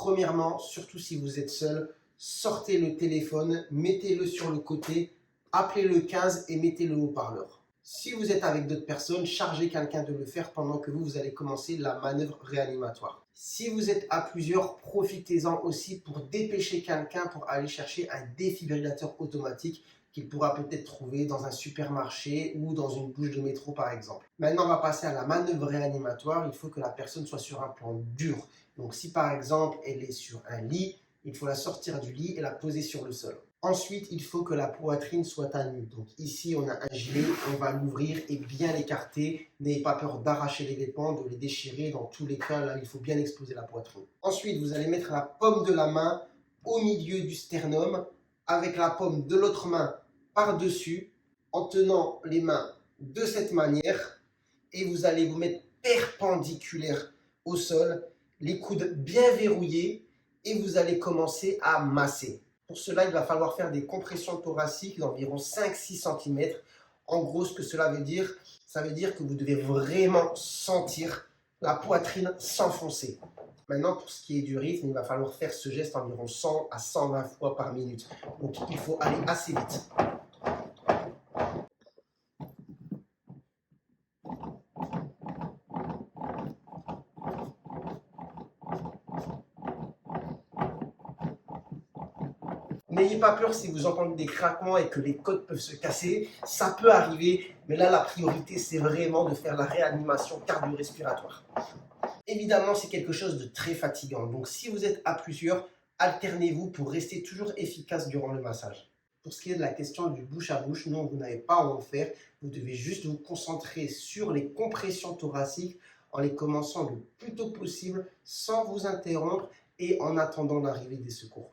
Premièrement, surtout si vous êtes seul, sortez le téléphone, mettez-le sur le côté, appelez le 15 et mettez le haut-parleur. Si vous êtes avec d'autres personnes, chargez quelqu'un de le faire pendant que vous allez commencer la manœuvre réanimatoire. Si vous êtes à plusieurs, profitez-en aussi pour dépêcher quelqu'un pour aller chercher un défibrillateur automatique qu'il pourra peut-être trouver dans un supermarché ou dans une bouche de métro par exemple. Maintenant, on va passer à la manœuvre réanimatoire. Il faut que la personne soit sur un plan dur. Donc si par exemple elle est sur un lit, il faut la sortir du lit et la poser sur le sol. Ensuite, il faut que la poitrine soit à nu. Donc ici, on a un gilet, on va l'ouvrir et bien l'écarter. N'ayez pas peur d'arracher les vêtements, de les déchirer. Dans tous les cas, là, il faut bien exposer la poitrine. Ensuite, vous allez mettre la paume de la main au milieu du sternum avec la paume de l'autre main par-dessus en tenant les mains de cette manière et vous allez vous mettre perpendiculaire au sol, les coudes bien verrouillés et vous allez commencer à masser. Pour cela, il va falloir faire des compressions thoraciques d'environ 5-6 cm. En gros, ce que cela veut dire, ça veut dire que vous devez vraiment sentir la poitrine s'enfoncer. Maintenant, pour ce qui est du rythme, il va falloir faire ce geste environ 100 à 120 fois par minute. Donc, il faut aller assez vite. N'ayez pas peur si vous entendez des craquements et que les côtes peuvent se casser, ça peut arriver, mais là la priorité c'est vraiment de faire la réanimation cardio-respiratoire. Évidemment c'est quelque chose de très fatigant, donc si vous êtes à plusieurs, alternez-vous pour rester toujours efficace durant le massage. Pour ce qui est de la question du bouche à bouche, non, vous n'avez pas à en faire, vous devez juste vous concentrer sur les compressions thoraciques en les commençant le plus tôt possible sans vous interrompre et en attendant l'arrivée des secours.